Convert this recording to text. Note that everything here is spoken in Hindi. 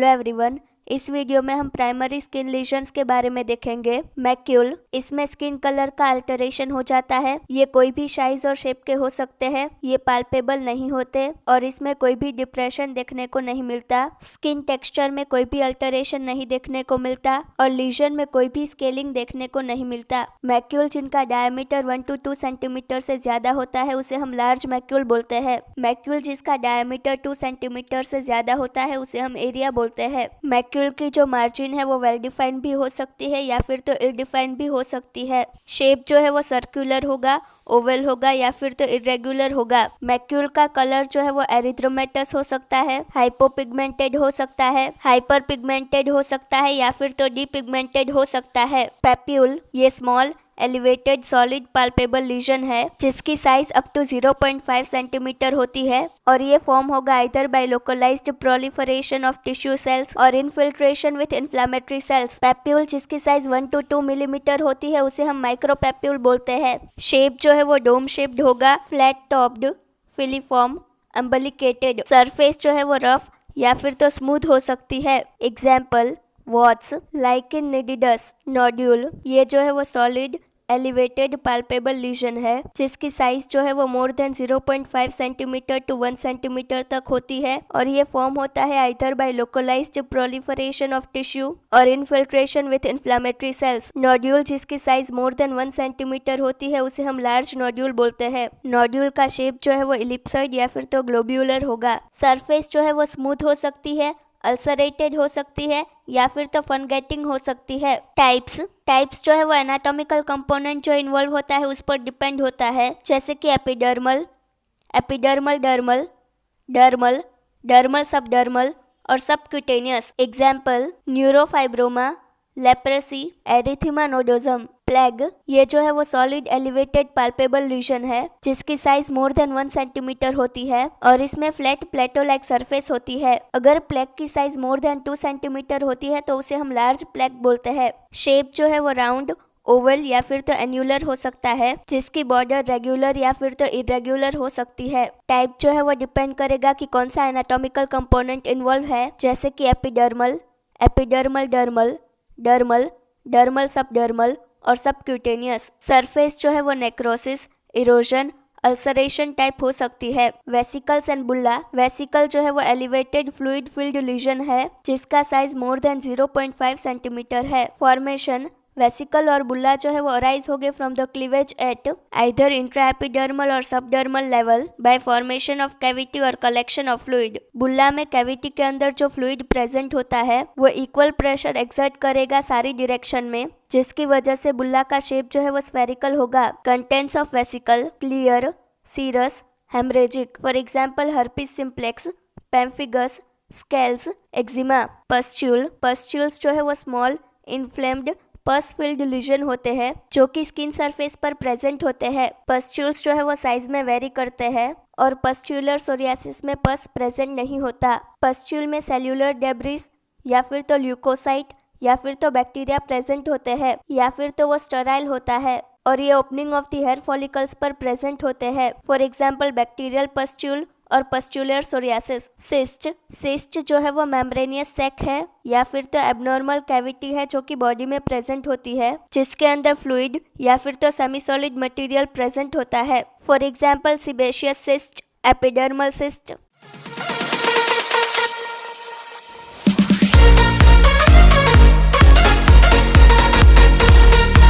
हेलो एवरीवन, इस वीडियो में हम प्राइमरी स्किन लीजन्स के बारे में देखेंगे। मैक्यूल, इसमें स्किन कलर का अल्टरेशन हो जाता है। ये कोई भी साइज और शेप के हो सकते हैं। ये पाल्पेबल नहीं होते और इसमें कोई भी डिप्रेशन देखने को नहीं मिलता। स्किन टेक्सचर में कोई भी अल्टरेशन नहीं देखने को मिलता और लीजन में कोई भी स्केलिंग देखने को नहीं मिलता। मैक्यूल जिनका डायमीटर 1 to 2 सेंटीमीटर से ज्यादा होता है उसे हम लार्ज मैक्यूल बोलते हैं। मैक्यूल जिसका डायमीटर 2 सेंटीमीटर से ज्यादा होता है उसे हम एरिया बोलते हैं। मैक्यूल की जो मार्जिन है वो वेल डिफाइंड भी हो सकती है या फिर तो इल डिफाइंड भी हो सकती है। शेप जो है वो सर्कुलर होगा, ओवल होगा या फिर तो इरेगुलर होगा। मैक्यूल का कलर जो है वो एरिथ्रोमेटस हो सकता है, हाइपोपिगमेंटेड हो सकता है, हाइपर पिगमेंटेड हो सकता है या फिर तो डीपिगमेंटेड हो सकता है। पैप्यूल, ये small elevated solid palpable lesion है जिसकी साइज अप टू 0.5 सेंटीमीटर होती है और ये फॉर्म होगा either by localised proliferation of tissue cells और infiltration with inflammatory cells. Papule जिसकी साइज 1 to 2 मिलीमीटर होती है उसे हम माइक्रोपैप्यूल बोलते हैं। शेप जो है वो डोम शेप्ड होगा, फ्लैट टॉप्ड, फिलीफॉर्म, अम्बलिकेटेड। सरफेस जो है वो रफ या फिर तो स्मूथ हो सकती है। एग्जाम्पल वॉट्स लाइक इन निडिडस नोड्यूल, ये जो है वो सॉलिड एलिवेटेड पाल्पेबल लीजन है जिसकी साइज जो है वो more than 0.5 centimetre to 1 centimetre तक होती है और ये फॉर्म होता है either by localised proliferation of tissue और infiltration with inflammatory cells. Nodule जिसकी साइज मोर देन 1 सेंटीमीटर होती है उसे हम लार्ज नोड्यूल बोलते हैं। नोड्यूल का शेप जो है वो इलिप्सॉइड या फिर तो ग्लोब्यूलर होगा। सरफेस जो है वो स्मूथ हो सकती है, अल्सरेटेड हो सकती है या फिर तो फंगेटिंग हो सकती है। टाइप्स जो है वो एनाटॉमिकल कंपोनेंट जो इन्वॉल्व होता है उस पर डिपेंड होता है, जैसे कि epidermal, epidermal dermal, dermal, dermal subdermal और subcutaneous. Example neurofibroma, leprosy, erythema nodosum. Plaque, ये जो है वो सॉलिड एलिवेटेड पाल्पेबल लीजन है जिसकी साइज मोर देन 1 सेंटीमीटर होती है और इसमें फ्लैट प्लेटो लाइक सरफेस होती है। अगर प्लेग की साइज मोर देन 2 सेंटीमीटर होती है तो उसे हम लार्ज प्लेग बोलते हैं। शेप जो है वो राउंड, ओवल या फिर तो एन्युलर हो सकता है जिसकी बॉर्डर रेगुलर या फिर तो इरेगुलर हो सकती है। टाइप जो है वो डिपेंड करेगा कि कौन सा एनाटॉमिकल कंपोनेंट इन्वॉल्व है, जैसे कि epidermal, epidermal dermal, dermal, dermal subdermal और सबक्यूटेनियस। सरफेस जो है वो नेक्रोसिस, इरोजन, अल्सरेशन टाइप हो सकती है। वेसिकल्स एंड बुल्ला, वेसिकल जो है वो एलिवेटेड फ्लूइड फिल्ड लीजन है जिसका साइज मोर देन 0.5 सेंटीमीटर है। फॉर्मेशन, वेसिकल और बुल्ला जो है वो अराइज हो गए from the cleavage at either intraepidermal और subdermal level by formation of cavity और कलेक्शन ऑफ फ्लूइड। बुल्ला में कैविटी के अंदर जो फ्लूइड प्रेजेंट होता है वो इक्वल प्रेशर एक्सर्ट करेगा सारी डायरेक्शन में जिसकी वजह से बुल्ला का शेप जो है वो स्फेरिकल होगा। Contents of vesicle clear, serous, haemorrhagic. For example herpes simplex, pemphigus, scales, eczema. Pustules जो है वो small inflamed pus filled lesion होते हैं जो कि स्किन सरफेस पर प्रेजेंट होते हैं। पस्ट्यूल्स जो है वो साइज में वेरी करते हैं और पस्ट्यूलर सोरियासिस में पस प्रेजेंट नहीं होता। पस्ट्यूल में सेल्यूलर डेब्रिस या फिर तो ल्यूकोसाइट या फिर तो बैक्टीरिया प्रेजेंट होते हैं या फिर तो वो स्टेराइल होता है और ये opening of the hair follicles पर प्रेजेंट होते हैं। फॉर एग्जाम्पल बैक्टीरियल पस्ट्यूल और पस्ट्यूलर सोरियासिस। सिस्ट जो है वो मेम्ब्रेनियस सैक है या फिर तो एबनॉर्मल कैविटी है जो कि बॉडी में प्रेजेंट होती है जिसके अंदर फ्लूइड या फिर तो सेमी सॉलिड मटेरियल प्रेजेंट होता है। For example sebaceous cyst, epidermal cyst.